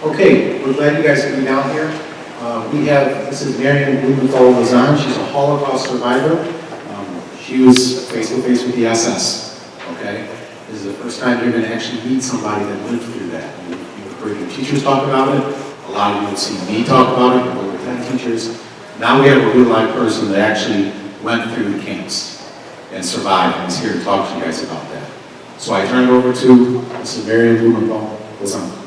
Okay, we're glad you guys can be down here. This is Marion Blumenthal Lazan. She's a Holocaust survivor. She was face to face with the SS, okay? This is the first time you're going to actually meet somebody that lived through that. You've heard your teachers talk about it. A lot of you have seen me talk about it, you've heard 10 teachers. Now we have a real live person that actually went through the camps and survived and is here to talk to you guys about that. So I turn it over to Mrs. Marion Blumenthal Lazan.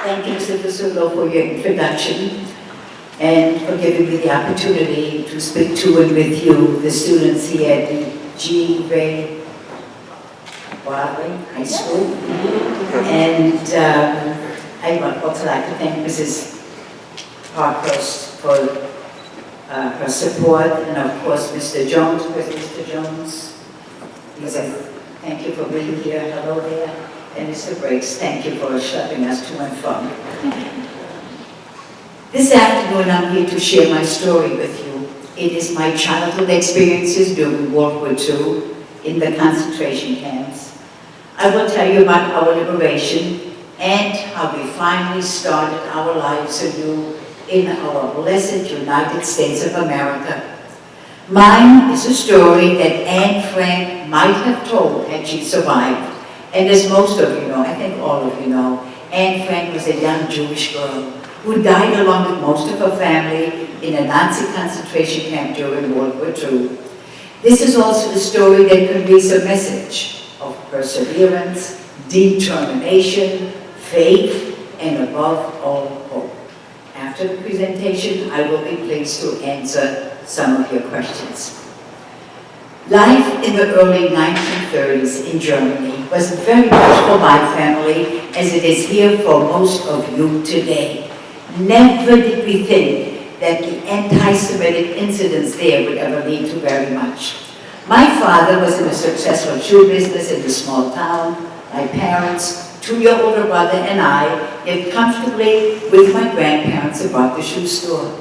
Thank you, Mr. Fusulo, for your introduction and for giving me the opportunity to speak to and with you, the students here at the G. Ray Broadway High School. And I would also like to thank Mrs. Parkhurst for her support, and of course Mr. Jones. Where's Mr. Jones? Thank you for being here. Hello there. And Mr. Briggs, thank you for schlepping us to and from. This afternoon, I'm here to share my story with you. It is my childhood experiences during World War II in the concentration camps. I will tell you about our liberation and how we finally started our lives anew in our blessed United States of America. Mine is a story that Anne Frank might have told had she survived. And as most of you know, I think all of you know, Anne Frank was a young Jewish girl who died along with most of her family in a Nazi concentration camp during World War II. This is also the story that conveys a message of perseverance, determination, faith, and above all, hope. After the presentation, I will be pleased to answer some of your questions. Life in the early 1930s in Germany was very much for my family as it is here for most of you today. Never did we think that the anti-Semitic incidents there would ever lead to very much. My father was in a successful shoe business in a small town. My parents, 2-year older brother, and I lived comfortably with my grandparents above the shoe store.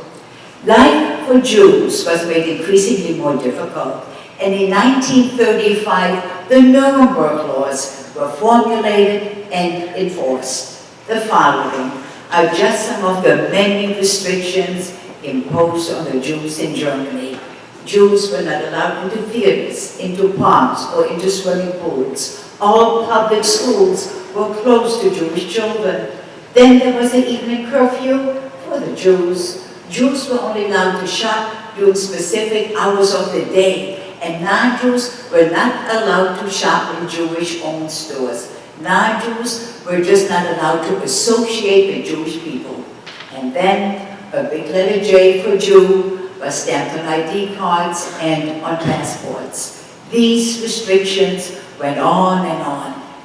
Life for Jews was made increasingly more difficult. And in 1935, the Nuremberg laws were formulated and enforced. The following are just some of the many restrictions imposed on the Jews in Germany. Jews were not allowed into theaters, into parks, or into swimming pools. All public schools were closed to Jewish children. Then there was an evening curfew for the Jews. Jews were only allowed to shop during specific hours of the day. And non-Jews were not allowed to shop in Jewish-owned stores. Non-Jews were just not allowed to associate with Jewish people. And then a big letter J for Jew was stamped on ID cards and on passports. These restrictions went on.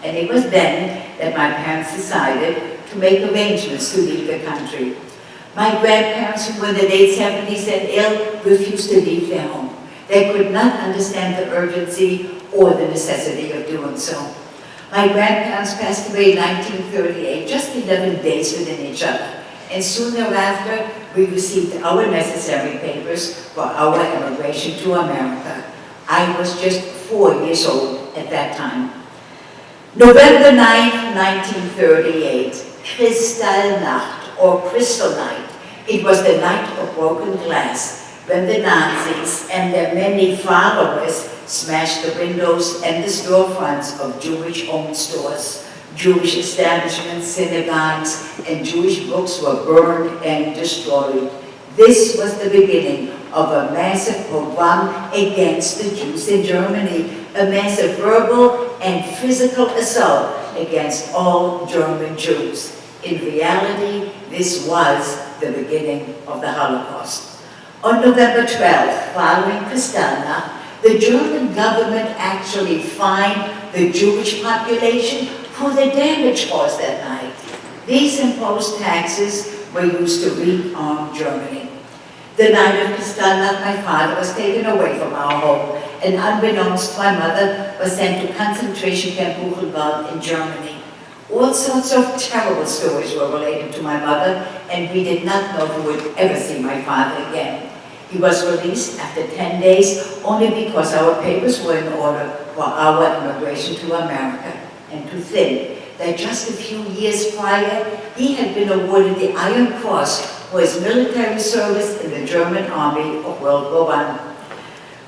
And it was then that my parents decided to make arrangements to leave the country. My grandparents, who were in the late 70s and ill, refused to leave their home. They could not understand the urgency or the necessity of doing so. My grandparents passed away in 1938, just 11 days within each other. And soon thereafter, we received our necessary papers for our immigration to America. I was just 4 years old at that time. November 9, 1938, Kristallnacht, or Crystal Night. It was the night of broken glass, when the Nazis and their many followers smashed the windows and the storefronts of Jewish-owned stores. Jewish establishments, synagogues, and Jewish books were burned and destroyed. This was the beginning of a massive pogrom against the Jews in Germany, a massive verbal and physical assault against all German Jews. In reality, this was the beginning of the Holocaust. On November 12th, following Kristallnacht, the German government actually fined the Jewish population for the damage caused that night. These imposed taxes were used to rearm Germany. The night of Kristallnacht, my father was taken away from our home, and unbeknownst to my mother, was sent to concentration camp Buchenwald in Germany. All sorts of terrible stories were related to my mother, and we did not know who would ever see my father again. He was released after 10 days only because our papers were in order for our immigration to America. And to think that just a few years prior, he had been awarded the Iron Cross for his military service in the German Army of World War I.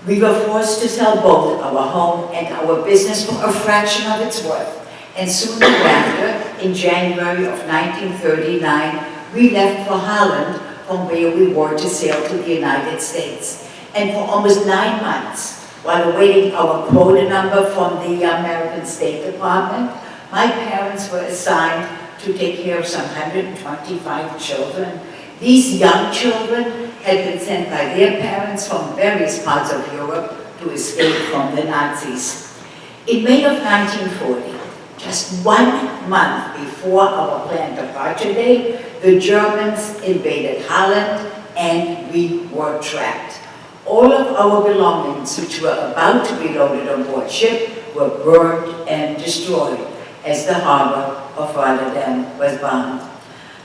We were forced to sell both our home and our business for a fraction of its worth. And soon thereafter, in January of 1939, we left for Holland, from where we were to sail to the United States. And for almost 9 months, while awaiting our quota number from the American State Department, my parents were assigned to take care of some 125 children. These young children had been sent by their parents from various parts of Europe to escape from the Nazis. In May of 1940, just 1 month before our planned departure date, the Germans invaded Holland and we were trapped. All of our belongings, which were about to be loaded on board ship, were burned and destroyed as the harbor of Rotterdam was bombed.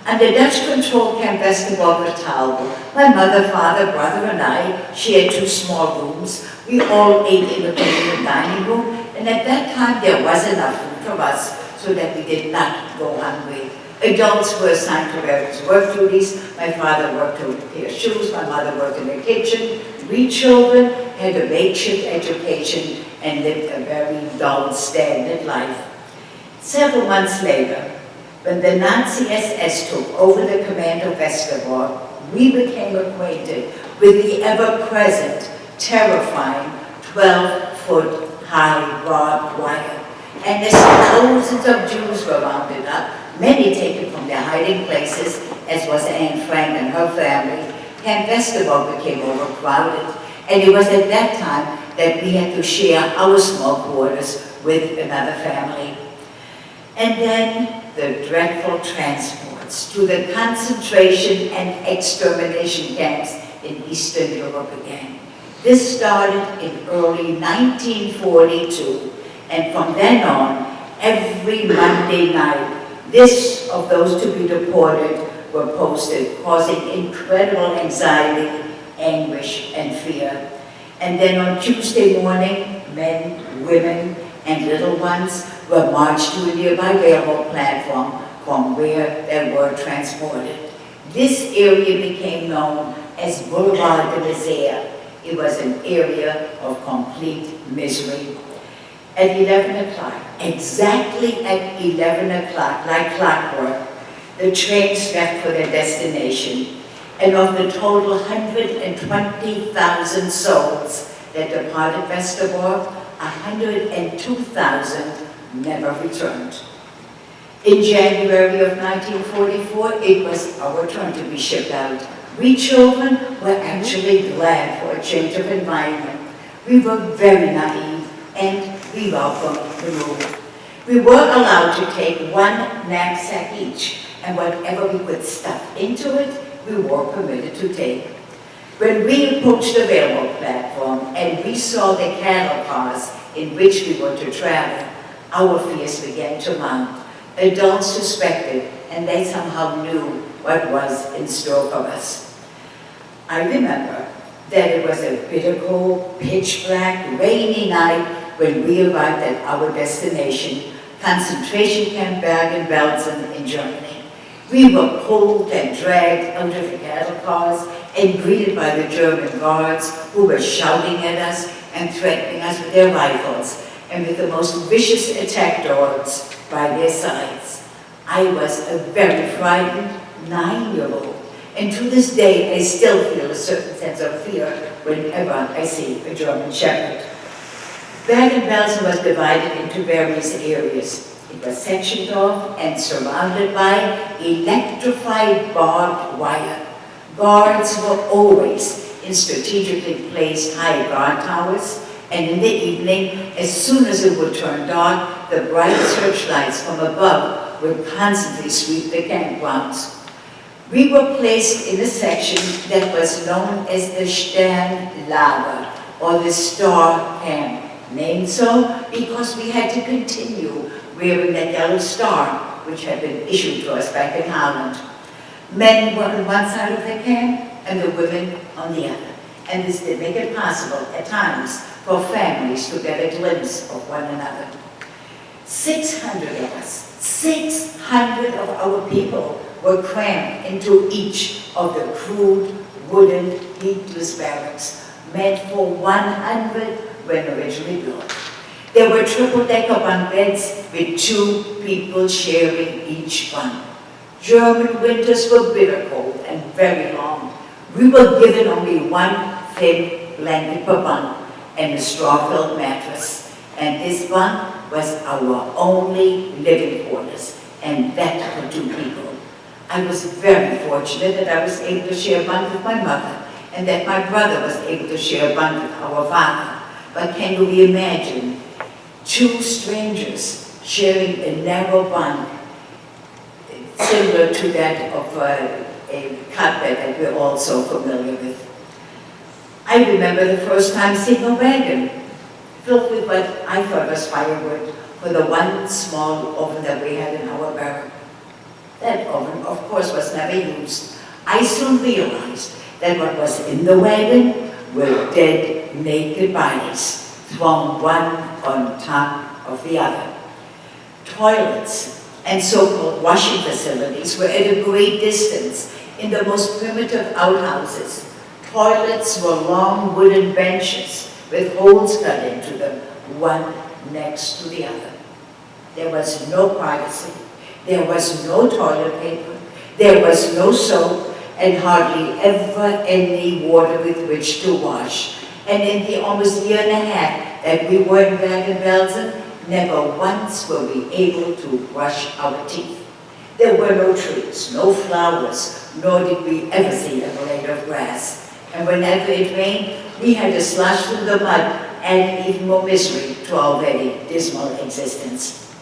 Under Dutch control Camp Westerbork-Talbot, my mother, father, brother, and I shared 2 small rooms. We all ate in the dining room, and at that time there was enough food for us so that we did not go hungry. Adults were assigned to various work duties. My father worked to repair shoes, my mother worked in the kitchen. We children had a makeshift education and lived a very dull, stagnant life. Several months later, when the Nazi SS took over the command of Westerbork, we became acquainted with the ever-present, terrifying 12-foot high barbed wire. And as thousands of Jews were rounded up, many taken from their hiding places, as was Anne Frank and her family, Camp Westerbork became overcrowded. And it was at that time that we had to share our small quarters with another family. And then the dreadful transports to the concentration and extermination camps in Eastern Europe began. This started in early 1942, and from then on, every Monday night, lists of those to be deported were posted, causing incredible anxiety, anguish, and fear. And then on Tuesday morning, men, women, and little ones were marched to a nearby railroad platform from where they were transported. This area became known as Boulevard de Misère. It was an area of complete misery. At 11 o'clock, exactly at 11 o'clock, like clockwork, the trains left for their destination. And of the total 120,000 souls that departed Westerbork, 102,000 never returned. In January of 1944, it was our turn to be shipped out. We children were actually glad for a change of environment. We were very naive, and we welcomed the move. We were allowed to take 1 knapsack each, and whatever we could stuff into it, we were permitted to take. When we approached the railroad platform and we saw the cattle cars in which we were to travel, our fears began to mount. Adults suspected, and they somehow knew what was in store for us. I remember that it was a bitter cold, pitch black, rainy night when we arrived at our destination, concentration camp Bergen-Belsen in Germany. We were pulled and dragged out of the cattle cars and greeted by the German guards who were shouting at us and threatening us with their rifles and with the most vicious attack dogs by their sides. I was a very frightened 9-year-old, and to this day I still feel a certain sense of fear whenever I see a German Shepherd. Bergen-Belsen was divided into various areas. It was sectioned off and surrounded by electrified barbed wire. Guards were always in strategically placed high guard towers, and in the evening, as soon as it would turn dark, the bright searchlights from above would constantly sweep the campgrounds. We were placed in a section that was known as the Sternlager, or the Star Camp, named so because we had to continue wearing that yellow star which had been issued to us back in Holland. Men were on one side of the camp and the women on the other. and this did make it possible at times for families to get a glimpse of one another. 600 of us, 600 of our people were crammed into each of the crude, wooden, heatless barracks meant for 100 when originally built. There were triple-decker bunk beds with 2 people sharing each one. German winters were bitter cold and very long. We were given only one thin blanket per bunk and a straw-filled mattress. And this bunk was our only living quarters, and that for 2 people. I was very fortunate that I was able to share a bunk with my mother, and that my brother was able to share a bunk with our father. But can you imagine 2 strangers sharing a narrow bunk, similar to that of a carpet that we're all so familiar with? I remember the first time seeing a wagon filled with what I thought was firewood for the one small oven that we had in our barrack. That oven, of course, was never used. I soon realized that what was in the wagon were dead, naked bodies, thrown one on top of the other. Toilets and so-called washing facilities were at a great distance in the most primitive outhouses. Toilets were long wooden benches with holes cut into them, one next to the other. There was no privacy. There was no toilet paper. There was no soap, and hardly ever any water with which to wash. And in the almost year and a half that we were in Bergen-Belsen, never once were we able to brush our teeth. There were no trees, no flowers, nor did we ever see a blade of grass. And whenever it rained, we had to slush through the mud, adding even more misery to our already dismal existence.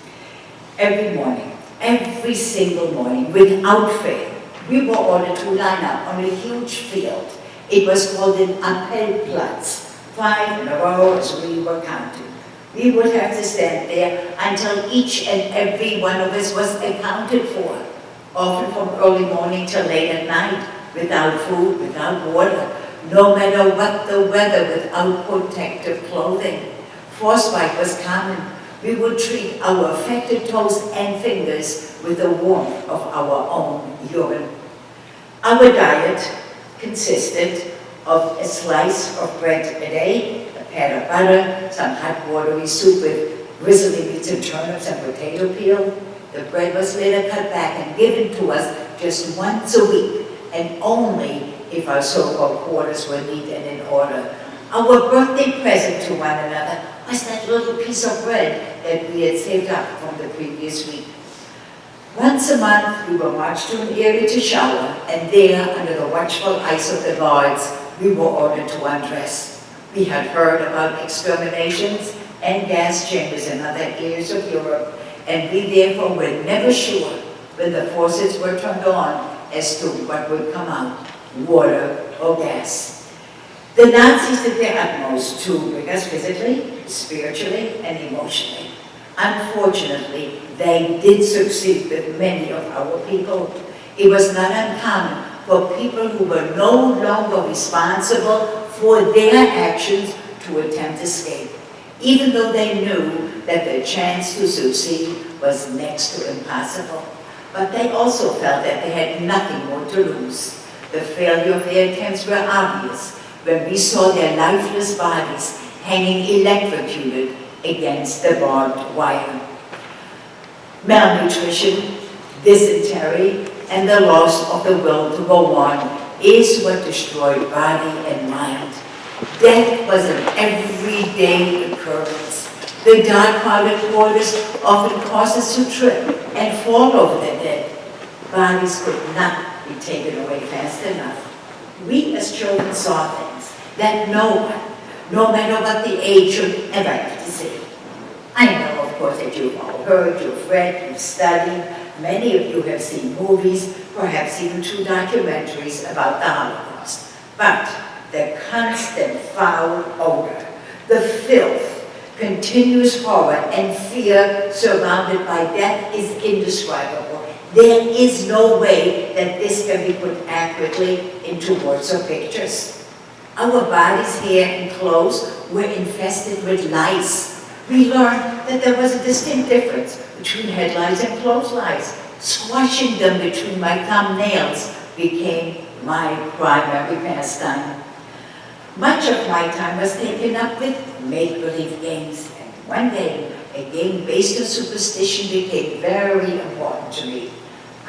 Every morning, every single morning, without fail, we were ordered to line up on a huge field. It was called an Appellplatz, 5 in a row as we were counted. We would have to stand there until each and every one of us was accounted for, often from early morning till late at night, without food, without water, no matter what the weather, without protective clothing. Frostbite was common. We would treat our affected toes and fingers with the warmth of our own urine. Our diet consisted of a slice of bread a day, a pat of butter, some hot watery soup with grizzly bits of turnips and potato peel. The bread was later cut back and given to us just once a week, and only if our so-called quarters were neat and in order. Our birthday present to one another was that little piece of bread that we had saved up from the previous week. Once a month, we were marched to an area to shower, and there, under the watchful eyes of the guards, we were ordered to undress. We had heard about exterminations and gas chambers in other areas of Europe, and we therefore were never sure when the faucets were turned on as to what would come out, water or gas. The Nazis did their utmost to break us physically, spiritually, and emotionally. Unfortunately, they did succeed with many of our people. It was not uncommon for people who were no longer responsible for their actions to attempt escape, even though they knew that the chance to succeed was next to impossible. But they also felt that they had nothing more to lose. The failure of their attempts were obvious when we saw their lifeless bodies hanging electrocuted against the barbed wire. Malnutrition, dysentery, and the loss of the will to go on is what destroyed body and mind. Death was an everyday occurrence. The dark crowded quarters often caused us to trip and fall over the dead. Bodies could not be taken away fast enough. We as children saw things that no one, no matter what the age, should ever have to see. I know, of course, that you've all heard, you've read, you've studied. Many of you have seen movies, perhaps even 2 documentaries about the Holocaust. But the constant foul odor, the filth, continuous horror and fear surrounded by death is indescribable. There is no way that this can be put accurately into words or pictures. Our bodies, hair, and clothes were infested with lice. We learned that there was a distinct difference between head lice and clothes lice. Squashing them between my thumbnails became my primary pastime. Much of my time was taken up with make-believe games, and one day, a game based on superstition became very important to me.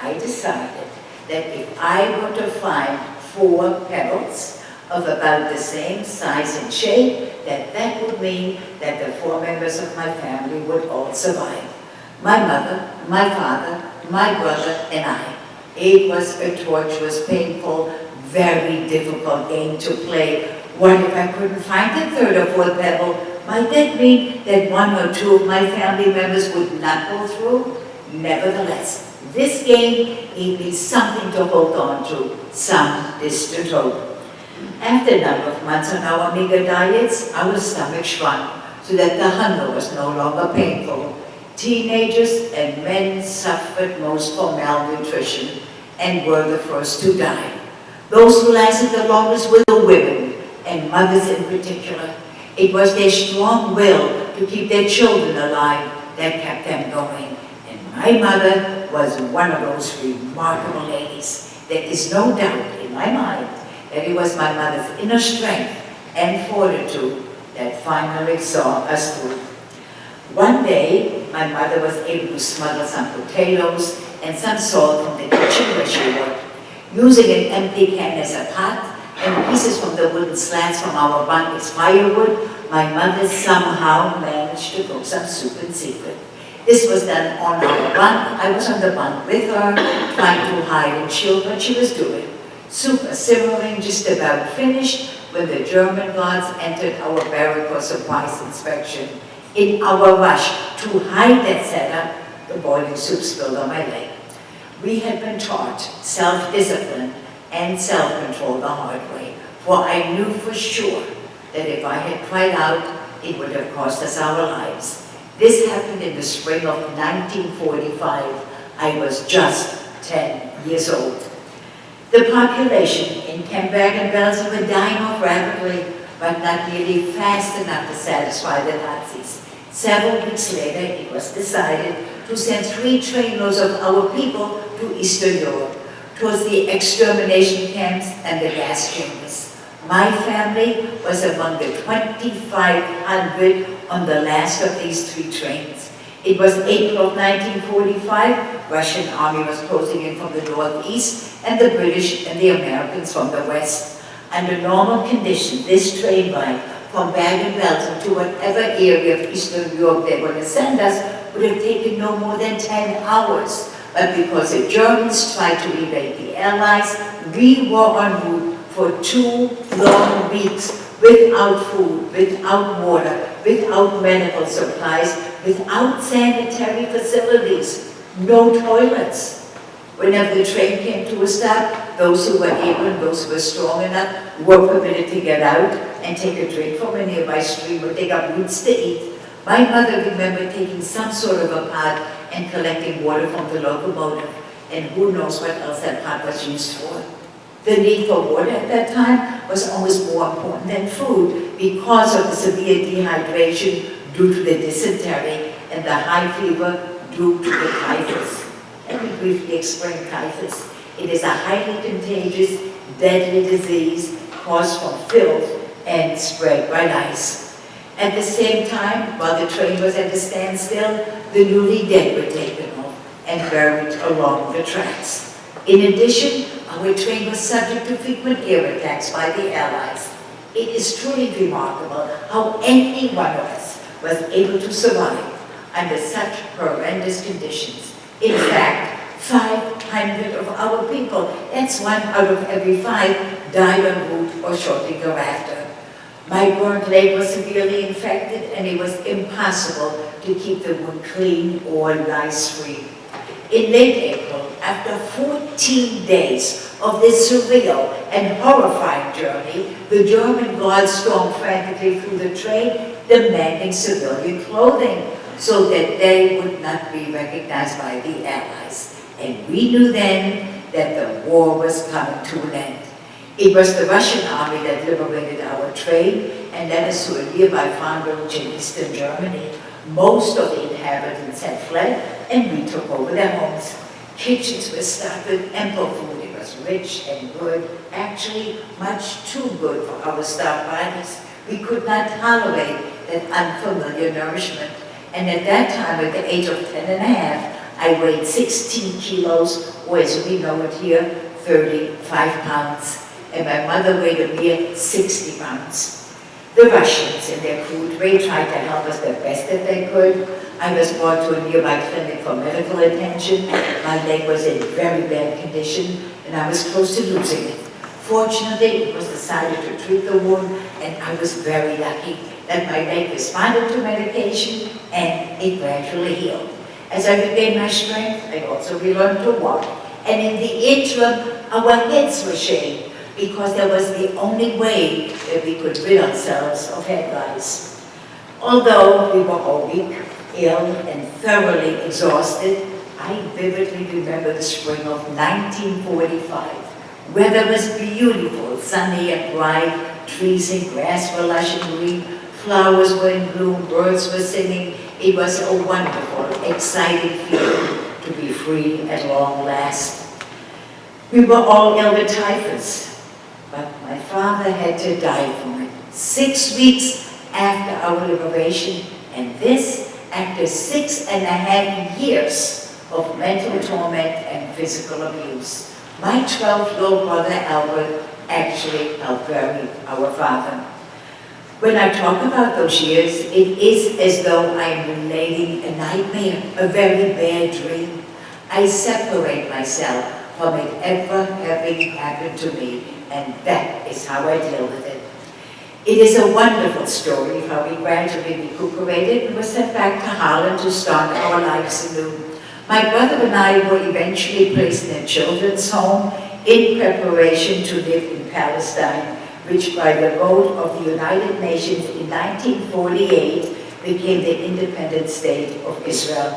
I decided that if I were to find 4 pebbles of about the same size and shape, that would mean that the 4 members of my family would all survive. My mother, my father, my brother, and I. It was a torturous, painful, very difficult game to play. What if I couldn't find the 3rd or 4th pebble? Might that mean that 1 or 2 of my family members would not go through? Nevertheless, this game gave me something to hold on to, some distant hope. After a number of months on our meager diets, our stomach shrunk so that the hunger was no longer painful. Teenagers and men suffered most from malnutrition and were the first to die. Those who lasted the longest were the women, and mothers in particular. It was their strong will to keep their children alive that kept them going. And my mother was one of those remarkable ladies. There is no doubt in my mind that it was my mother's inner strength and fortitude that finally saw us through. One day, my mother was able to smuggle some potatoes and some salt from the kitchen where she worked. Using an empty can as a pot and pieces from the wooden slats from our bunk as firewood, my mother somehow managed to cook some soup in secret. This was done on our bunk. I was on the bunk with her, trying to hide and chill what she was doing. Soup was simmering, just about finished, when the German guards entered our barrack for surprise inspection. In our rush to hide that setup, the boiling soup spilled on my leg. We had been taught self-discipline and self-control the hard way, for I knew for sure that if I had cried out, it would have cost us our lives. This happened in the spring of 1945. I was just 10 years old. The population in Camp Bergen-Belsen were dying off rapidly, but not nearly fast enough to satisfy the Nazis. Several weeks later, it was decided to send 3 trainloads of our people to Eastern Europe, towards the extermination camps and the gas chambers. My family was among the 2,500 on the last of these 3 trains. It was April of 1945. Russian army was closing in from the northeast, and the British and the Americans from the west. Under normal conditions, this train ride from Bergen-Belsen to whatever area of Eastern Europe they were to send us would have taken no more than 10 hours. But because the Germans tried to evade the Allies, we were en route for 2 long weeks without food, without water, without medical supplies, without sanitary facilities, no toilets. Whenever the train came to a stop, those who were able and those who were strong enough were permitted to get out and take a drink from a nearby stream or dig up roots to eat. My mother remembered taking some sort of a pot and collecting water from the locomotive, and who knows what else that pot was used for. The need for water at that time was almost more important than food because of the severe dehydration due to the dysentery and the high fever due to the typhus. Let me briefly explain typhus. It is a highly contagious, deadly disease caused from filth and spread by lice. At the same time, while the train was at a standstill, the newly dead were taken off and buried along the tracks. In addition, our train was subject to frequent air attacks by the Allies. It is truly remarkable how any one of us was able to survive under such horrendous conditions. In fact, 500 of our people, that's 1 out of every 5, died en route or shortly thereafter. My burnt leg was severely infected, and it was impossible to keep the wound clean or lice-free. In late April, after 14 days of this surreal and horrifying journey, the German guards stormed frantically through the train, demanding civilian clothing so that they would not be recognized by the Allies. And we knew then that the war was coming to an end. It was the Russian army that liberated our train and led us to a nearby farm village in eastern Germany. Most of the inhabitants had fled, and we took over their homes. Kitchens were stocked with ample food. It was rich and good, actually much too good for our starved bodies. We could not tolerate that unfamiliar nourishment. And at that time, at the age of 10 and a half, I weighed 16 kilos, or as we know it here, 35 pounds. And my mother weighed a mere 60 pounds. The Russians, in their crude way, tried to help us the best that they could. I was brought to a nearby clinic for medical attention. My leg was in very bad condition, and I was close to losing it. Fortunately, it was decided to treat the wound, and I was very lucky that my leg responded to medication, and it gradually healed. As I regained my strength, I also relearned to walk. And in the interim, our heads were shaved, because that was the only way that we could rid ourselves of head lice. Although we were all weak, ill, and thoroughly exhausted, I vividly remember the spring of 1945. Weather was beautiful, sunny and bright, trees and grass were lush and green, flowers were in bloom, birds were singing. It was a wonderful, exciting feeling to be free at long last. We were all ill with typhus, but my father had to die from it 6 weeks after our liberation, and this after 6.5 years of mental torment and physical abuse. My 12-year-old brother Albert actually helped bury our father. When I talk about those years, it is as though I am relating a nightmare, a very bad dream. I separate myself from it ever having happened to me, and that is how I deal with it. It is a wonderful story of how we gradually recuperated and were sent back to Holland to start our lives anew. My brother and I were eventually placed in a children's home in preparation to live in Palestine, which by the vote of the United Nations in 1948 became the independent state of Israel.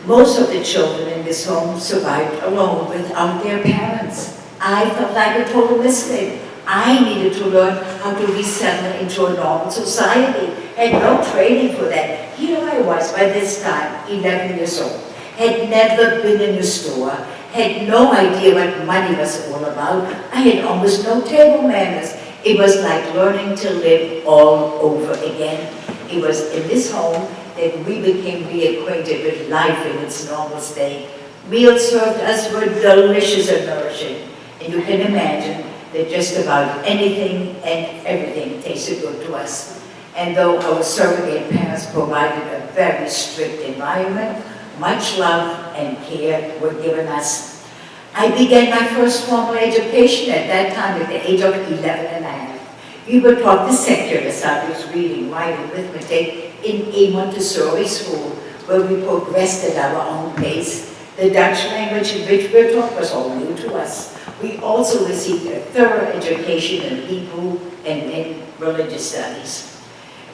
Most of the children in this home survived alone without their parents. I felt like a total misfit. I needed to learn how to resettle into a normal society. Had no training for that. Here I was by this time, 11 years old. Had never been in a store. Had no idea what money was all about. I had almost no table manners. It was like learning to live all over again. It was in this home that we became reacquainted with life in its normal state. Meals served us were delicious and nourishing. And you can imagine that just about anything and everything tasted good to us. And though our surrogate parents provided a very strict environment, much love and care were given us. I began my first formal education at that time at the age of 11 and a half. We were taught the secular subjects, reading, writing, arithmetic, in a Montessori school where we progressed at our own pace. The Dutch language in which we were taught was all new to us. We also received a thorough education in Hebrew and in religious studies.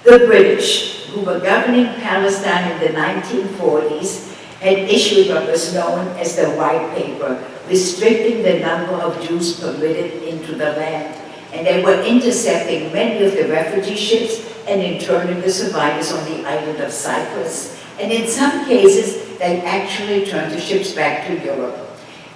The British, who were governing Palestine in the 1940s, had issued what was known as the White Paper, restricting the number of Jews permitted into the land. And they were intercepting many of the refugee ships and interning the survivors on the island of Cyprus. And in some cases, they actually turned the ships back to Europe.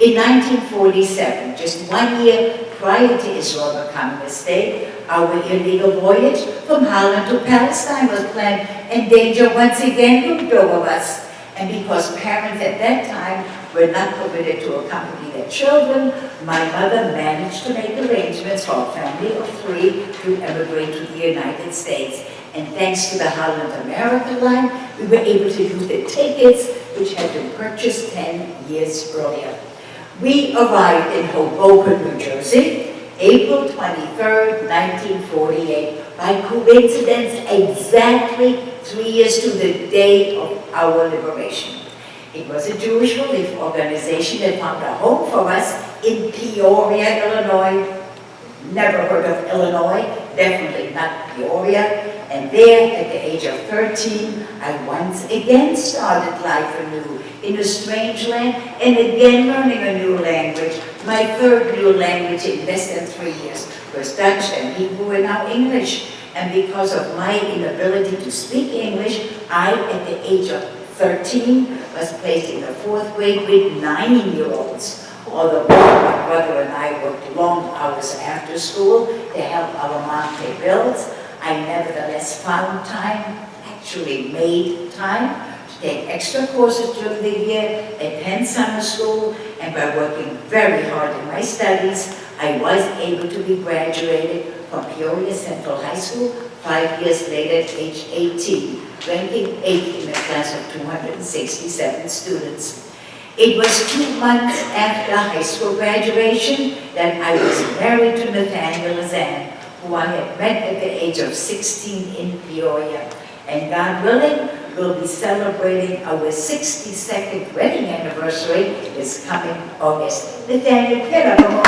In 1947, just 1 year prior to Israel becoming a state, our illegal voyage from Holland to Palestine was planned, and danger once again loomed over us. And because parents at that time were not permitted to accompany their children, my mother managed to make arrangements for a family of 3 to emigrate to the United States. And thanks to the Holland America line, we were able to use the tickets which had been purchased 10 years earlier. We arrived in Hoboken, New Jersey, April 23rd, 1948. By coincidence, exactly 3 years to the day of our liberation. It was a Jewish relief organization that found a home for us in Peoria, Illinois. Never heard of Illinois, definitely not Peoria. And there, at the age of 13, I once again started life anew in a strange land, and again learning a new language, my third new language in less than 3 years. First Dutch and Hebrew and now English. And because of my inability to speak English, I, at the age of 13, was placed in the 4th grade with 9-year-olds. Although my brother and I worked long hours after school to help our mom pay bills, I nevertheless found time, actually made time, to take extra courses during the year, attend summer school, and by working very hard in my studies, I was able to be graduated from Peoria Central High School 5 years later at age 18, ranking 8th in a class of 267 students. It was 2 months after high school graduation that I was married to Nathaniel Lazan, who I had met at the age of 16 in Peoria. And God willing, we'll be celebrating our 62nd wedding anniversary this coming August. Nathaniel, get up a moment.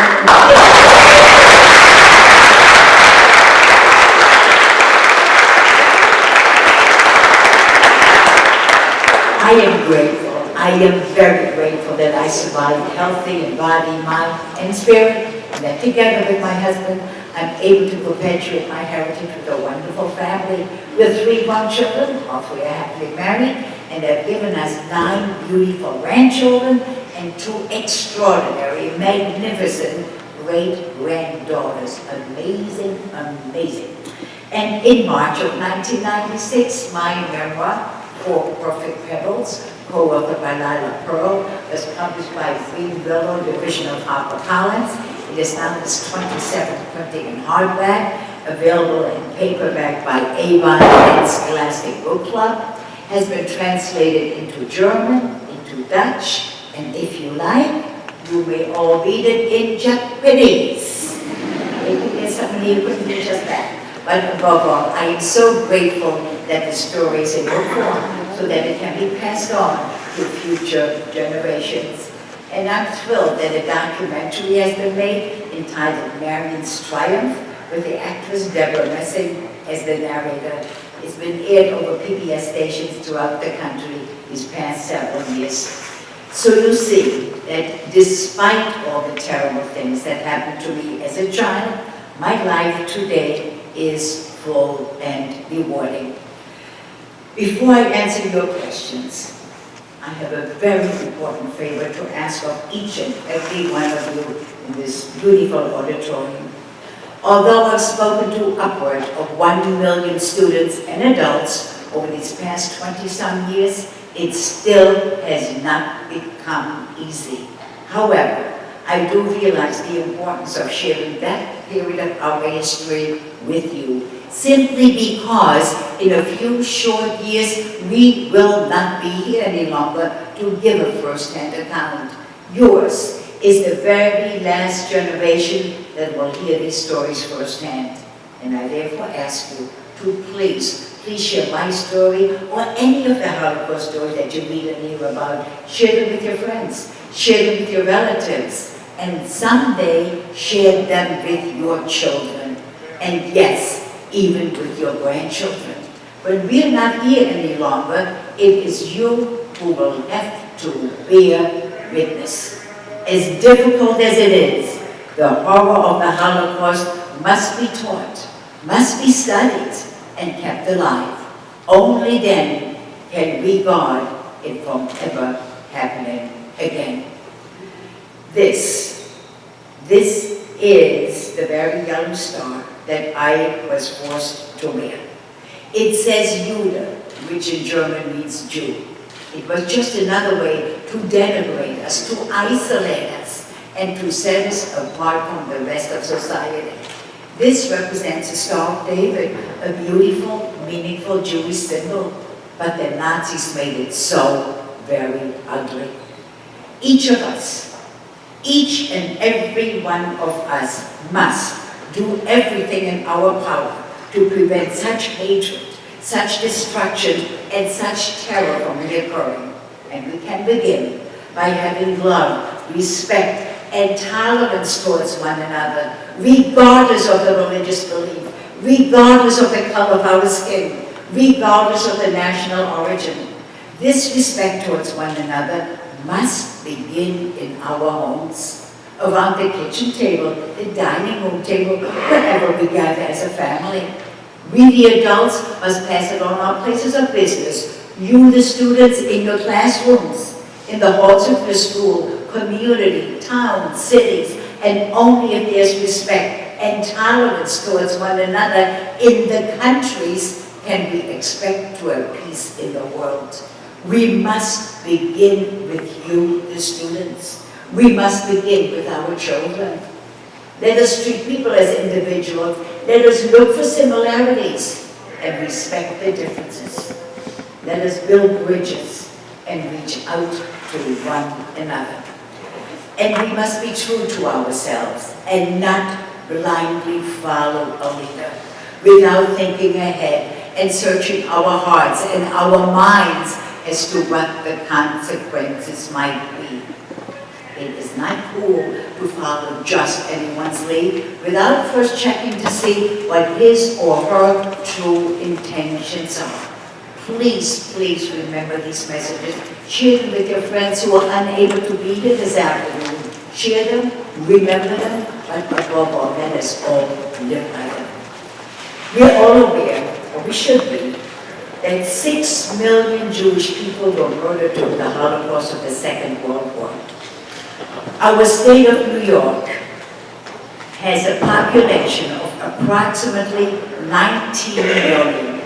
I am grateful. I am very grateful that I survived healthy in body, mind, and spirit, and that together with my husband, I'm able to perpetuate my heritage with a wonderful family, with 3 grown children, all 3 are happily married, and have given us 9 beautiful grandchildren and 2 extraordinary, magnificent great-granddaughters. Amazing, amazing. And in March of 1996, my memoir, For Perfect Pebbles, co-authored by Lila Pearl, was published by Green Willow Division of HarperCollins. It is now its 27th printing in hardback, available in paperback by Avon and Scholastic Book Club, has been translated into German, into Dutch, and if you like, you may all read it in Japanese. Maybe there's somebody who couldn't do just that. But above all, I am so grateful that the story is in book form so that it can be passed on to future generations. And I'm thrilled that a documentary has been made entitled Marion's Triumph with the actress Deborah Messing as the narrator. It's been aired over PBS stations throughout the country these past several years. So you see that despite all the terrible things that happened to me as a child, my life today is full and rewarding. Before I answer your questions, I have a very important favor to ask of each and every one of you in this beautiful auditorium. Although I've spoken to upward of 1 million students and adults over these past 20-some years, it still has not become easy. However, I do realize the importance of sharing that period of our history with you, simply because in a few short years we will not be here any longer to give a first-hand account. Yours is the very last generation that will hear these stories firsthand. And I therefore ask you to please share my story or any of the Holocaust stories that you read and hear about. Share them with your friends, share them with your relatives, and someday share them with your children. And yes, even with your grandchildren. When we're not here any longer, it is you who will have to bear witness. As difficult as it is, the horror of the Holocaust must be taught, must be studied, and kept alive. Only then can we guard it from ever happening again. This is the very yellow star that I was forced to wear. It says Jude, which in German means Jew. It was just another way to denigrate us, to isolate us, and to set us apart from the rest of society. This represents the Star of David, a beautiful, meaningful Jewish symbol, but the Nazis made it so very ugly. Each of us, each and every one of us must do everything in our power to prevent such hatred, such destruction, and such terror from reoccurring. And we can begin by having love, respect, and tolerance towards one another, regardless of the religious belief, regardless of the color of our skin, regardless of the national origin. This respect towards one another must begin in our homes, around the kitchen table, the dining room table, wherever we gather as a family. We, the adults, must pass it on our places of business. You, the students, in your classrooms, in the halls of your school, community, towns, cities, and only if there's respect and tolerance towards one another in the countries can we expect to have peace in the world. We must begin with you, the students. We must begin with our children. Let us treat people as individuals. Let us look for similarities and respect the differences. Let us build bridges and reach out to one another. And we must be true to ourselves and not blindly follow a leader without thinking ahead and searching our hearts and our minds as to what the consequences might be. It is not cool to follow just anyone's lead without first checking to see what his or her true intentions are. Please, please remember these messages. Share them with your friends who are unable to be here this afternoon. Share them, remember them, but above all, let us all live by them. We're all aware, or we should be, that 6 million Jewish people were murdered during the Holocaust of the Second World War. Our state of New York has a population of approximately 19 million.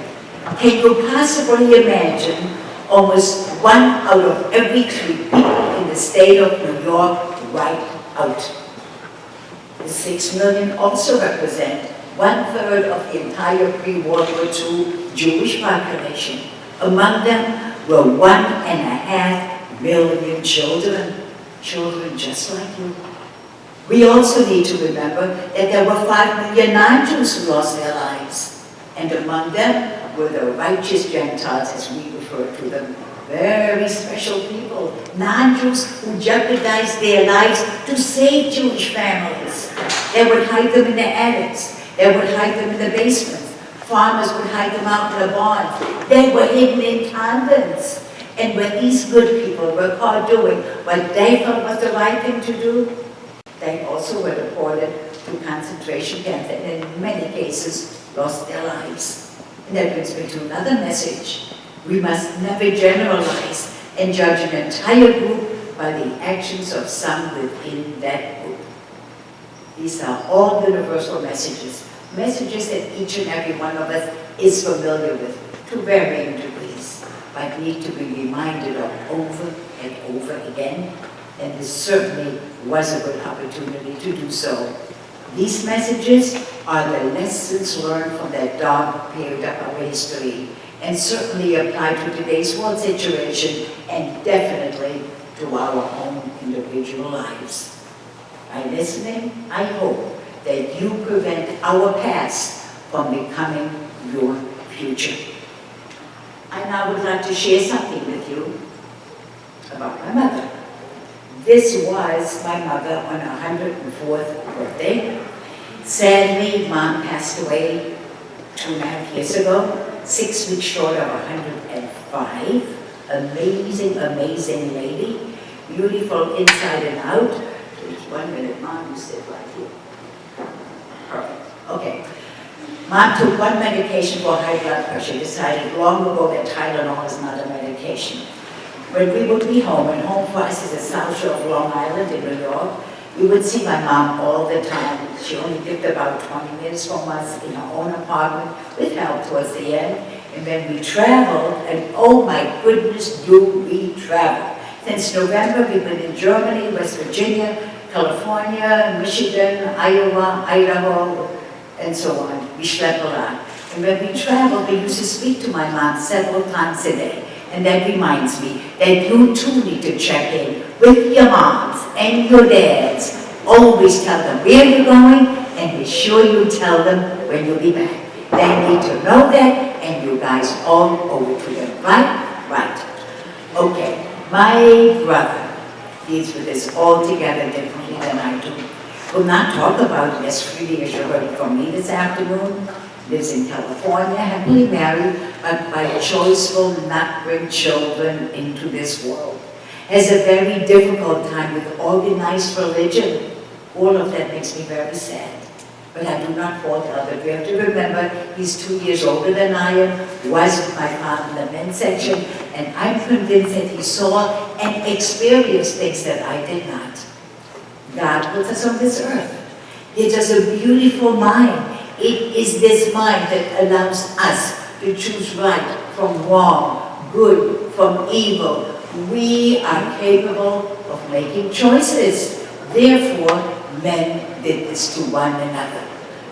Can you possibly imagine almost 1 out of every 3 people in the state of New York right out? The 6 million also represent 1/3 of the entire pre-World War II Jewish population. Among them were 1.5 million children, children just like you. We also need to remember that there were 5 million non-Jews who lost their lives, and among them were the righteous Gentiles, as we refer to them, very special people, non-Jews who jeopardized their lives to save Jewish families. They would hide them in the attics. They would hide them in the basements. Farmers would hide them out in the barns. They were hidden in convents. And when these good people were caught doing what they felt was the right thing to do, they also were deported to concentration camps and in many cases lost their lives. And that brings me to another message. We must never generalize and judge an entire group by the actions of some within that group. These are all universal messages, messages that each and every one of us is familiar with to varying degrees, but need to be reminded of over and over again, and this certainly was a good opportunity to do so. These messages are the lessons learned from that dark period of our history, and certainly apply to today's world situation, and definitely to our own individual lives. By listening, I hope that you prevent our past from becoming your future. I now would like to share something with you about my mother. This was my mother on her 104th birthday. Sadly, Mom passed away 2.5 years ago, 6 weeks short of 105. Amazing, amazing lady, beautiful inside and out. Just 1 minute, Mom, you sit right here. Perfect. Okay. Mom took one medication for high blood pressure, decided long ago that Tylenol is not a medication. When we would be home, and home for us is the South Shore of Long Island in New York, we would see my mom all the time. She only lived about 20 minutes from us in her own apartment with help towards the end. And then we traveled, and oh my goodness, do we travel. Since November, we've been in Germany, West Virginia, California, Michigan, Iowa, Idaho, and so on. We schlep a lot. And when we travel, we used to speak to my mom several times a day. And that reminds me that you too need to check in with your moms and your dads. Always tell them where you're going, and be sure you tell them when you'll be back. They need to know that, and you guys all owe it to them. Right? Right. Okay. My brother deals with this altogether differently than I do. We'll not talk about it as freely as you heard from me this afternoon. lives in California, happily married, but by choice will not bring children into this world. Has a very difficult time with organized religion. All of that makes me very sad. But I do not fault Albert. We have to remember he's 2 years older than I am, was with my father in the men's section, and I'm convinced that he saw and experienced things that I did not. God put us on this earth. Gives us a beautiful mind. It is this mind that allows us to choose right from wrong, good from evil. We are capable of making choices. Therefore, men did this to one another.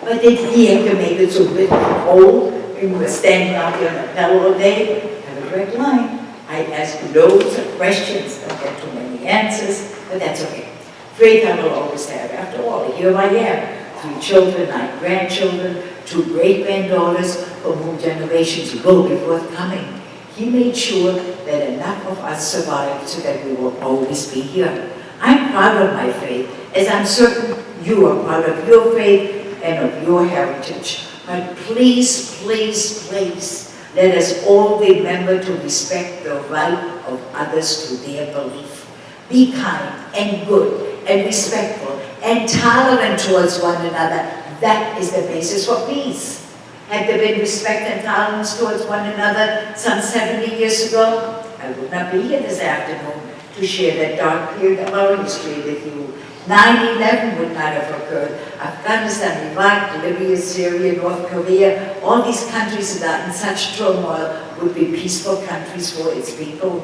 But did he have to make it so bitter and cold? And we were standing out there on the pedal all day. Have a direct line. I ask loads of questions, don't get too many answers, but that's okay. Faith I will always have. After all, here I am. 3 children, 9 grandchildren, 2 great-granddaughters, from whom generations will be forthcoming. He made sure that enough of us survived so that we will always be here. I'm proud of my faith, as I'm certain you are proud of your faith and of your heritage. But please, please, please, let us all remember to respect the right of others to their belief. Be kind and good and respectful and tolerant towards one another. That is the basis for peace. Had there been respect and tolerance towards one another some 70 years ago, I would not be here this afternoon to share that dark period of our history with you. 9/11 would not have occurred. Afghanistan, Iraq, Libya, Syria, North Korea, all these countries that are in such turmoil would be peaceful countries for its people.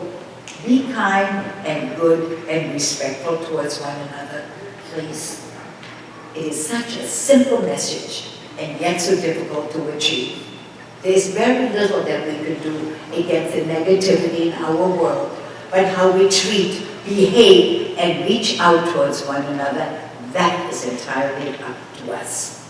Be kind and good and respectful towards one another, please. It is such a simple message and yet so difficult to achieve. There's very little that we can do against the negativity in our world, but how we treat, behave, and reach out towards one another, that is entirely up to us.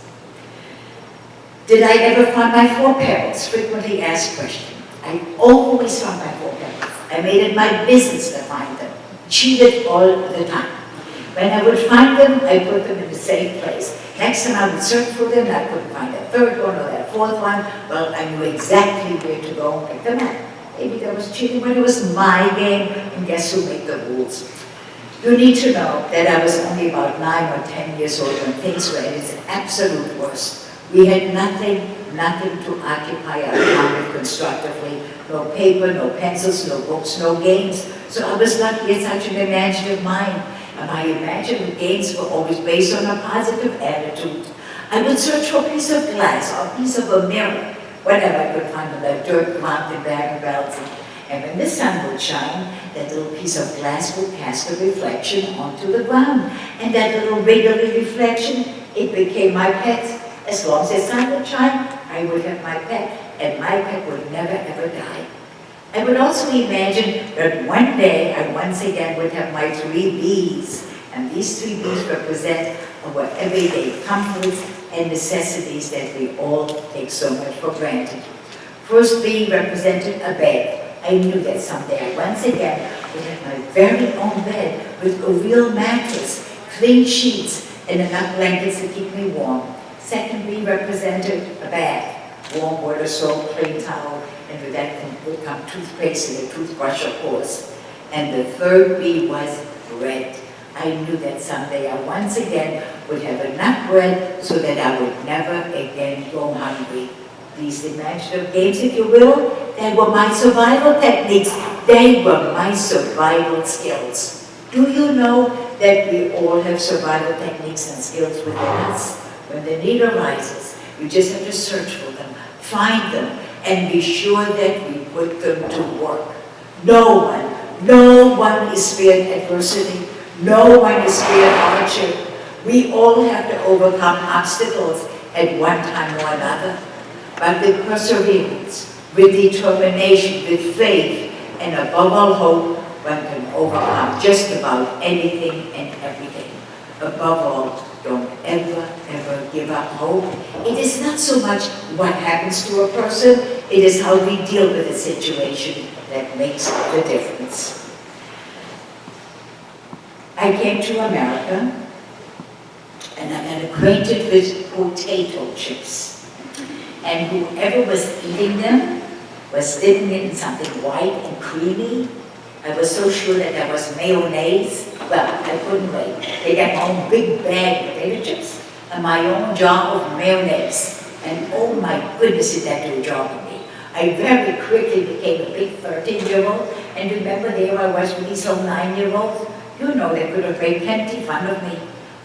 Did I ever find my 4 Pebbles? Frequently asked question. I always found my 4 Pebbles. I made it my business to find them. Cheated all the time. When I would find them, I put them in a safe place. Next time I would search for them, I couldn't find that 3rd one or that 4th one. Well, I knew exactly where to go and pick them up. Maybe there was cheating, but it was my game, and guess who made the rules? You need to know that I was only about 9 or 10 years old when things were at its absolute worst. We had nothing to occupy our time with constructively. No paper, no pencils, no books, no games. So I was lucky at such an imaginative mind. And my imaginative games were always based on a positive attitude. I would search for a piece of glass or a piece of a mirror, whatever I could find on that dirt mountain bag belts. And when the sun would shine, that little piece of glass would cast a reflection onto the ground. And that little wiggly reflection, it became my pet. As long as the sun would shine, I would have my pet, and my pet would never ever die. I would also imagine that one day I once again would have my 3 B's. And these 3 B's represent our everyday comforts and necessities that we all take so much for granted. First B represented a bed. I knew that someday I once again would have my very own bed with a real mattress, clean sheets, and enough blankets to keep me warm. Second B represented a bath, warm water, soap, clean towel, and with that would come toothpaste and a toothbrush, of course. And the 3rd B was bread. I knew that someday I once again would have enough bread so that I would never again go hungry. These imaginative games, if you will, they were my survival techniques. They were my survival skills. Do you know that we all have survival techniques and skills within us? When the need arises, you just have to search for them, find them, and be sure that we put them to work. No one is spared adversity. No one is spared hardship. We all have to overcome obstacles at one time or another. But with perseverance, with determination, with faith, and above all hope, one can overcome just about anything and everything. Above all, don't ever give up hope. It is not so much what happens to a person, it is how we deal with a situation that makes the difference. I came to America and I got acquainted with potato chips. and whoever was eating them was dipping it in something white and creamy. I was so sure that there was mayonnaise. Well, I couldn't wait. They got my own big bag of potato chips and my own jar of mayonnaise. And oh my goodness, did that do a job on me. I very quickly became a big 13-year-old. And remember, there I was with these old 9-year-olds. You know, they could have made plenty fun of me.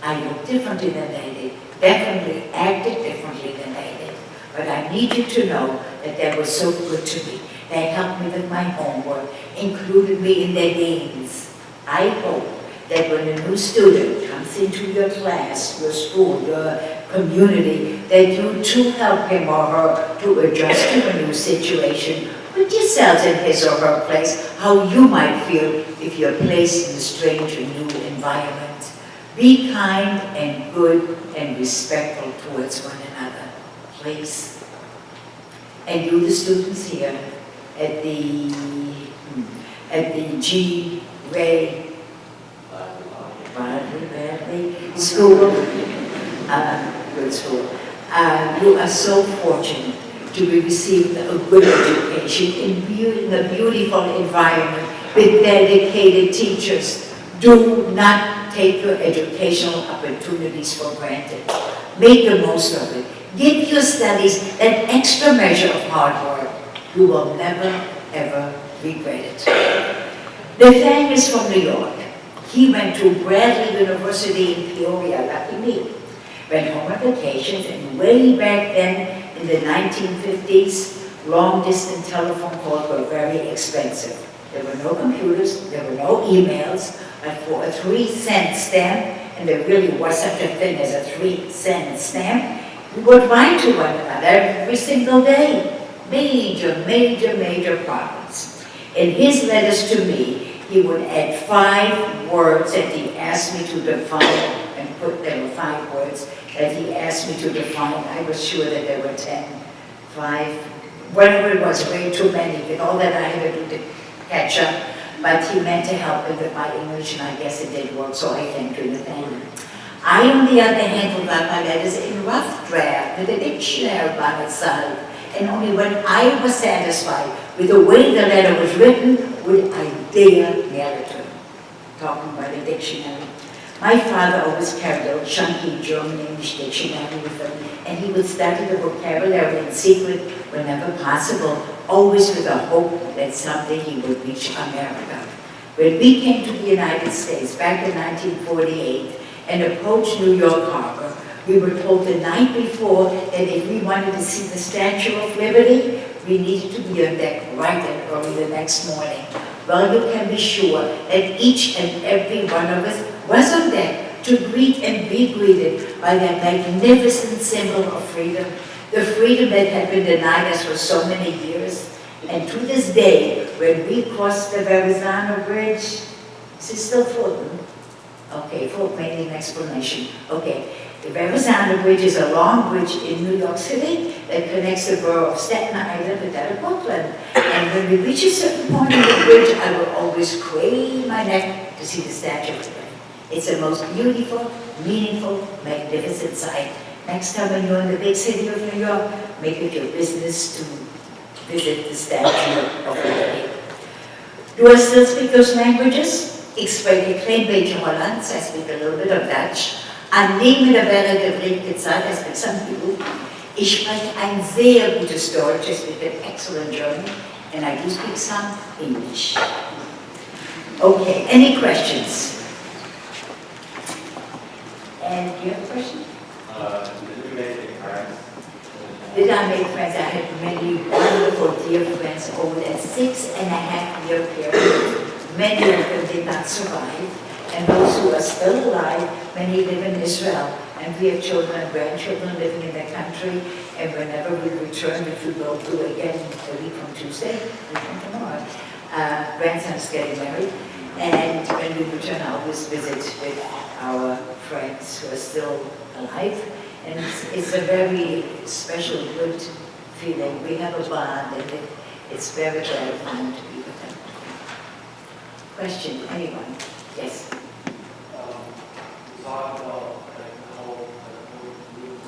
I looked differently than they did. Definitely acted differently than they did. But I need you to know that they were so good to me. They helped me with my homework, included me in their games. I hope that when a new student comes into your class, your school, your community, that you too help him or her to adjust to a new situation. Put yourselves in his or her place, how you might feel if you're placed in a strange or new environment. Be kind and good and respectful towards one another, please. And you, the students here at the G. Ray School, good school. You are so fortunate to be receiving a good education in a beautiful environment with dedicated teachers. Do not take your educational opportunities for granted. Make the most of it. Give your studies that extra measure of hard work. You will never, ever regret it. Nathaniel is from New York. He went to Bradley University in Peoria, lucky me. Went home on vacations, and way back then, in the 1950s, long-distance telephone calls were very expensive. There were no computers, there were no emails, but for a 3-cent stamp, and there really was such a thing as a 3-cent stamp, we would write to one another every single day. Major, major, major problems. In his letters to me, he would add 5 words that he asked me to define, and put there were 5 words that he asked me to define. I was sure that there were 10, 5, whatever it was, way too many, with all that I had to do to catch up. But he meant to help me with my English, and I guess it did work, so I thank you, Nathaniel. I, on the other hand, would write my letters in rough draft with a dictionary by my side. And only when I was satisfied with the way the letter was written would I dare mail it to him. Talking about a dictionary. My father always carried a chunky German-English dictionary with him, and he would study the vocabulary in secret whenever possible, always with the hope that someday he would reach America. When we came to the United States back in 1948 and approached New York Harbor, we were told the night before that if we wanted to see the Statue of Liberty, we needed to be on deck bright and early the next morning. Well, you can be sure that each and every one of us was on deck to greet and be greeted by that magnificent symbol of freedom, the freedom that had been denied us for so many years. And to this day, when we crossed the Verrazano Bridge, is it still full? Okay, full, maybe an explanation. Okay. The Verrazano Bridge is a long bridge in New York City that connects the borough of Staten Island with that of Brooklyn. And when we reach a certain point of the bridge, I will always crane my neck to see the Statue of Liberty. It's the most beautiful, meaningful, magnificent sight. Next time when you're in the big city of New York, make it your business to visit the Statue of Liberty. Do I still speak those languages? Ik spreek een klein beetje Hollands, I speak a little bit of Dutch. Annehmen der Verenigde Zeit, I speak some Hebrew. Ich spreche ein sehr gutes Deutsch, I speak an excellent German, and I do speak some English. Okay, any questions? And do you have a question? Did you make any friends? Did I make friends? I had many wonderful dear friends over that 6.5-year period. Many of them did not survive, and those who are still alive, many live in Israel, and we have children and grandchildren living in the country, and whenever we return, which we will do again a week from Tuesday, a week from tomorrow, grandson is getting married, and when we return, I always visit with our friends who are still alive, and it's a very special, good feeling. We have a bond, and it's very gratifying to be with them. Question, anyone? Yes? We talked about like, the whole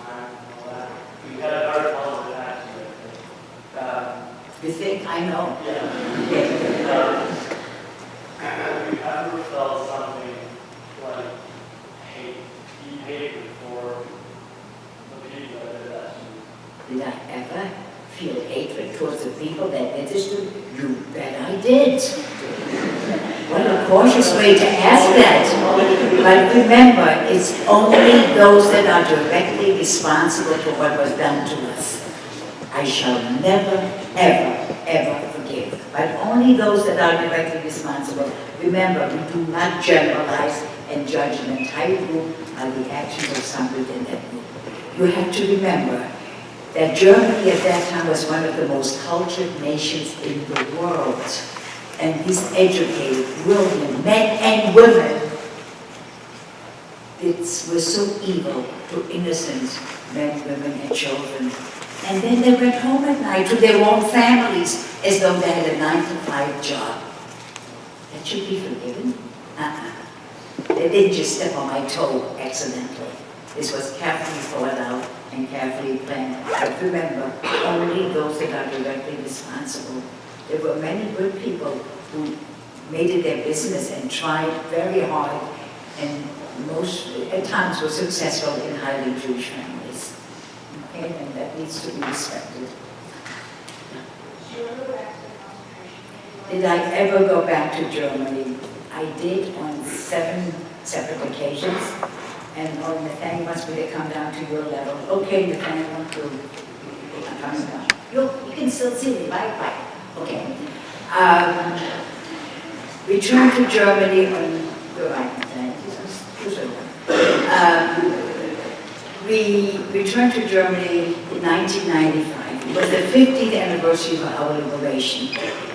time and all that. We had an article that it, I know. Have you ever felt something like hate, deep hatred for the people that did that to you? Did I ever feel hatred towards the people that did this to me? You bet I did. What a cautious way to ask that. But remember, it's only those that are directly responsible for what was done to us. I shall never, ever, ever forgive. But only those that are directly responsible. Remember, we do not generalize and judge an entire group by the actions of some within that group. You have to remember that Germany at that time was one of the most cultured nations in the world. And these educated, brilliant men and women were so evil to innocent men, women, and children. And then they went home at night to their own families as though they had a 9-to-5 job. That should be forgiven? They didn't just step on my toe accidentally. This was carefully thought out and carefully planned. But remember, only those that are directly responsible. There were many good people who made it their business and tried very hard, and most, at times, were successful in highly Jewish families. Okay, and that needs to be respected. Did I ever go back to Germany? I did on 7 separate occasions. And Nathaniel wants me to come down to your level. Okay, Nathaniel, I'm coming down. You can still see me, bye. Okay. Returned to Germany on, you're right, we returned to Germany in 1995. It was the 50th anniversary of our liberation.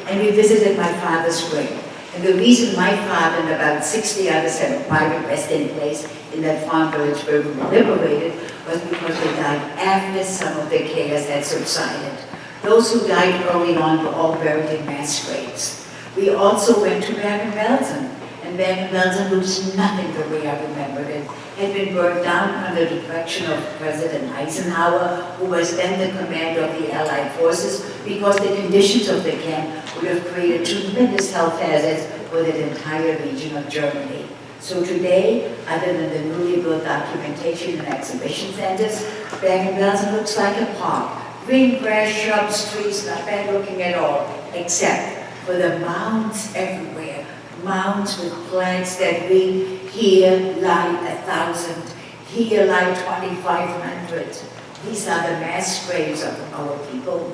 And we visited my father's grave. And the reason my father and about 60 others had a private resting place in that farm village where we were liberated was because they died after some of the chaos had subsided. Those who died early on were all buried in mass graves. We also went to Bergen-Belsen, and Bergen-Belsen looks nothing the way I remembered it. It had been burned down under the direction of President Eisenhower, who was then the commander of the Allied forces, because the conditions of the camp would have created tremendous health hazards for the entire region of Germany. So today, other than the newly built documentation and exhibition centers, Bergen-Belsen looks like a park. Green grass, shrubs, trees, not bad looking at all, except for the mounds everywhere. Mounds with flags that read, here lie 1,000, here lie 2,500. These are the mass graves of our people.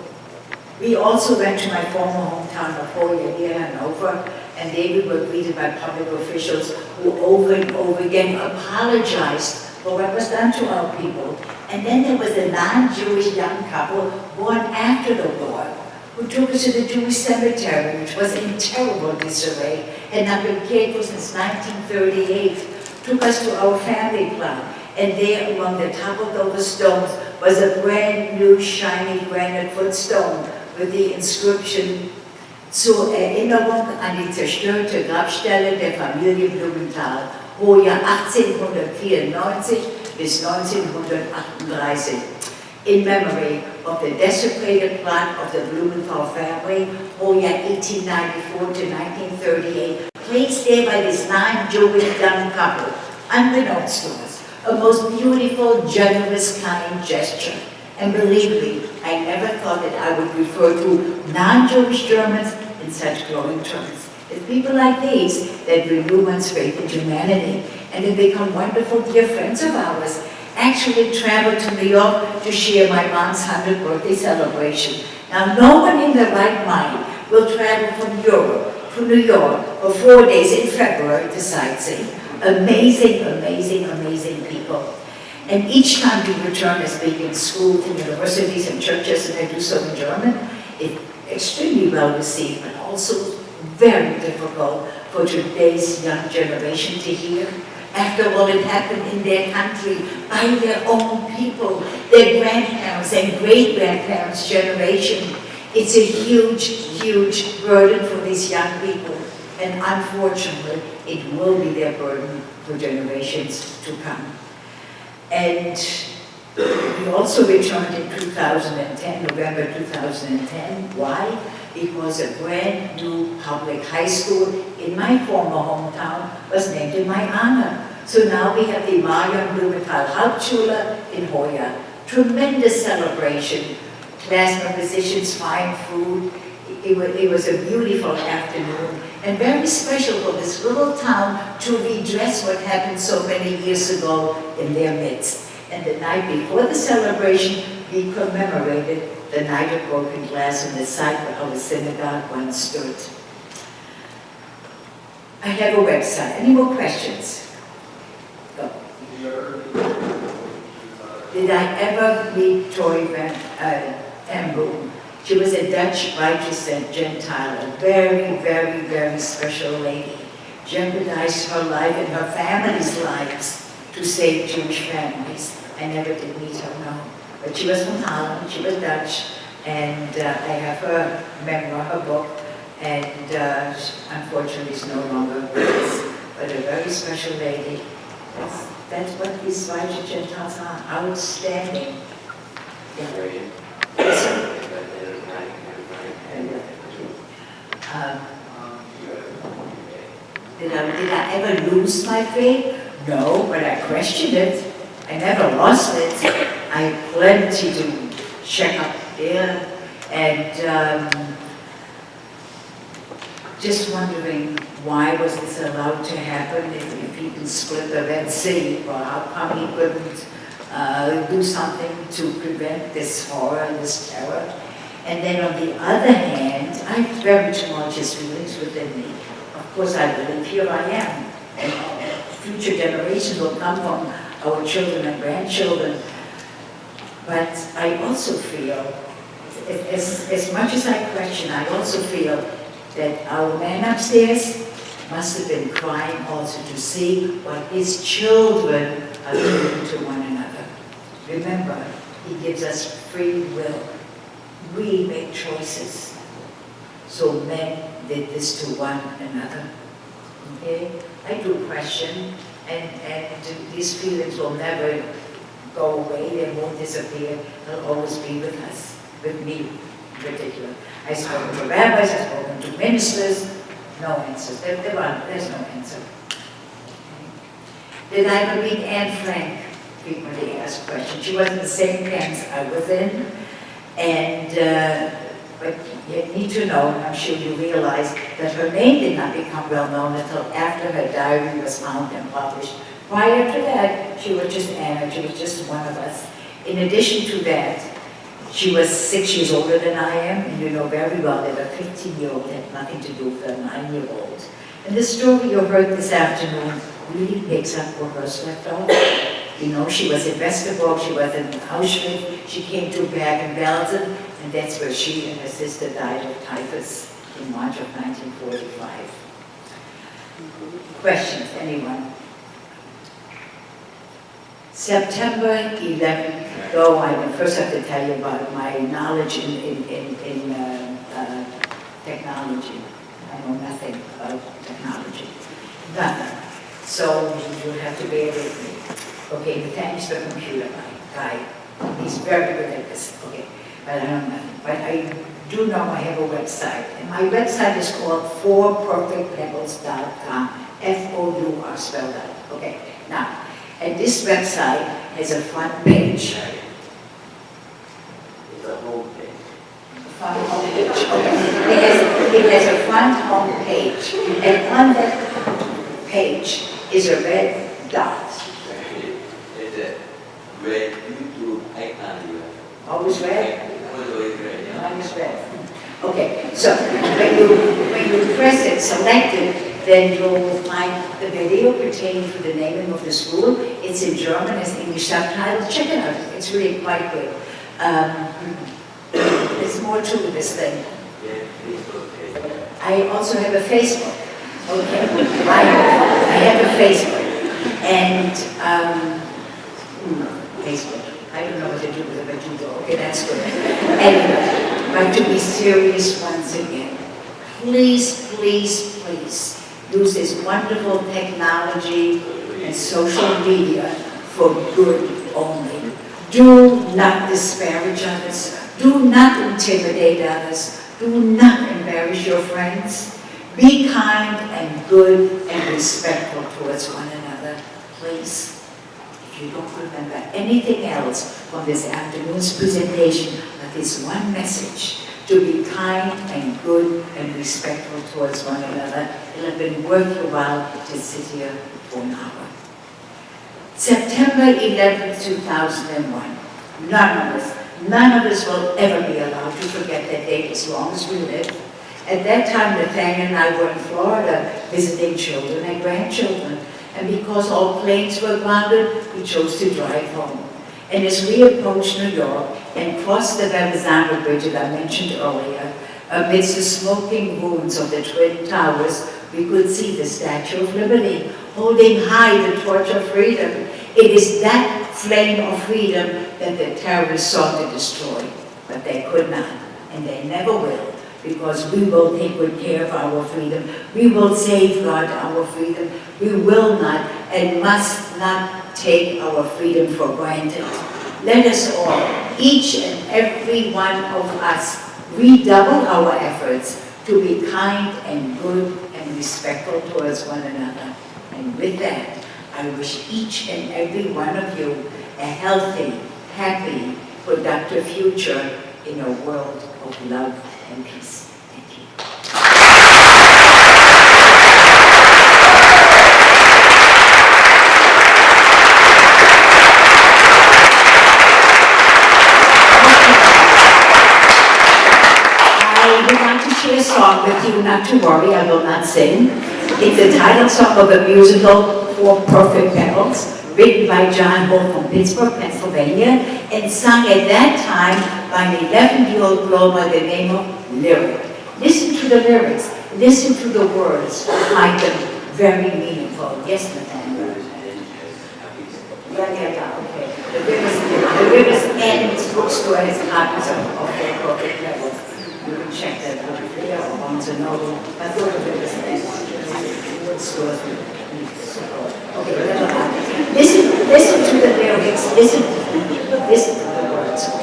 We also went to my former hometown of Hoya near Hanover, and there we were greeted by public officials who over and over again apologized for what was done to our people. And then there was a non-Jewish young couple born after the war who took us to the Jewish cemetery, which was in terrible disarray, had not been cared for since 1938, took us to our family plot. And there, among the toppled over stones, was a brand new shiny granite footstone with the inscription zur Erinnerung an die zerstörte Grabstelle der Familie Blumenthal, Hoya 1894 bis 1938. In memory of the desecrated plot of the Blumenthal family, Hoya 1894 to 1938, placed there by this non-Jewish young couple, unbeknownst to us, a most beautiful, generous, kind gesture. And believe me, I never thought that I would refer to non-Jewish Germans in such glowing terms. It's people like these that renew one's faith in humanity and have become wonderful dear friends of ours. Actually traveled to New York to share my mom's 100th birthday celebration. Now, no one in their right mind will travel from Europe to New York for 4 days in February to sightsee. Amazing, amazing, amazing people. And each time we return to speak in schools and universities and churches, and I do so in German, it's extremely well received, but also very difficult for today's young generation to hear. After all, it happened in their country, by their own people, their grandparents and great-grandparents' generation. It's a huge, huge burden for these young people. And unfortunately, it will be their burden for generations to come. And we also returned in 2010, November 2010. Why? because a brand new public high school in my former hometown was named in my honor. So now we have the Marion Blumenthal Hauptschule in Hoya. Tremendous celebration, class compositions, fine food. It was a beautiful afternoon and very special for this little town to redress what happened so many years ago in their midst. And the night before the celebration, we commemorated the night of broken glass on the site where our synagogue once stood. I have a website. Any more questions? Go. Did I ever meet Tori Van Boom? She was a Dutch righteous and Gentile, a very, very, very special lady. Jeopardized her life and her family's lives to save Jewish families. I never did meet her, no. But she was from Holland, she was Dutch, and I have her memoir, her book, and unfortunately is no longer with us, but a very special lady. That's what these righteous Gentiles are, outstanding. Yeah. Did I ever lose my faith? No, but I questioned it. I never lost it. I had plenty to check up there, and just wondering why was this allowed to happen if he can split the Red Sea, or how come he couldn't do something to prevent this horror and this terror. And then on the other hand, I have very tumultuous feelings within me. Of course I believe here I am, and future generations will come from our children and grandchildren. But I also feel, as much as I question, I also feel that our man upstairs must have been crying also to see what his children are doing to one another. Remember, he gives us free will. We make choices. So men did this to one another. Okay? I do question, and these feelings will never go away, they won't disappear, they'll always be with us, with me in particular. I've spoken to rabbis, I've spoken to ministers, no answers. There's no answer. Okay. Did I ever meet Anne Frank? Frequently asked question. She was in the same camps I was in, and but you need to know, and I'm sure you realize, that her name did not become well known until after her diary was found and published. Prior to that, she was just Anna, she was just one of us. In addition to that, she was 6 years older than I am, and you know very well that a 15-year-old had nothing to do with a 9-year-old. And the story you heard this afternoon really picks up where hers left off. You know, she was in Westerbork, she was in Auschwitz, she came to Bergen-Belsen, and that's where she and her sister died of typhus in March of 1945. Questions, anyone? September 11th, though I first have to tell you about my knowledge in technology. I know nothing about technology, nothing. So you have to bear with me. Okay, thanks to the computer guy. He's very good at this. Okay, but I know nothing. But I do know I have a website, and my website is called forperfectpebbles.com. F-O-U-R spelled out. Okay, now. And this website has a front page. It's a home page. Front home page. Okay. It has a front home page. And on that page is a red dot. It's a red YouTube icon. Always red? Always red, yeah. Mine is red. Okay, so when you press it, select it, then you'll find the video pertaining to the naming of the school. It's in German, it's English subtitles. Check it out, it's really quite good. There's more to this thing. Yeah, Facebook page. I also have a Facebook. Okay, I have a Facebook. And Facebook. I don't know what to do with it, but you do. Okay, that's good. Anyway, but to be serious once again, please, please, please use this wonderful technology and social media for good only. Do not disparage others. Do not intimidate others. Do not embarrass your friends. Be kind and good and respectful towards one another, please. If you don't remember anything else from this afternoon's presentation, but this one message, to be kind and good and respectful towards one another, it'll have been worth your while to sit here for an hour. September 11, 2001. None of us will ever be allowed to forget that date as long as we live. At that time, Nathaniel and I were in Florida visiting children and grandchildren. And because all planes were grounded, we chose to drive home. And as we approached New York and crossed the Verrazano Bridge that I mentioned earlier, amidst the smoking ruins of the Twin Towers, we could see the Statue of Liberty holding high the torch of freedom. It is that flame of freedom that the terrorists sought to destroy. But they could not, and they never will, because we will take good care of our freedom. We will safeguard our freedom. We will not and must not take our freedom for granted. Let us all, each and every one of us, redouble our efforts to be kind and good and respectful towards one another. And with that, I wish each and every one of you a healthy, happy, productive future in a world of love and peace. Thank you. I would like to share a song with you, not to worry, I will not sing. It's the title song of a musical for Perfect Pebbles, written by John Holt from Pittsburgh, Pennsylvania, and sung at that time by an 11-year-old girl by the name of Lyric. Listen to the lyrics, listen to the words, find them very meaningful. Yes, Nathaniel? Yeah, okay. The Rivers End bookstore has copies of their Perfect Pebbles. You can check that out if you ever want to know. I thought the Rivers End bookstores. Okay, never mind. Listen to the lyrics, listen to the words, okay?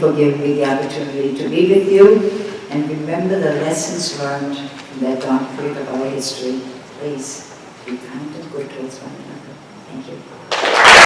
For giving me the opportunity to be with you and remember the lessons learned from that dark period of our history. Please be kind and good towards one another. Thank you.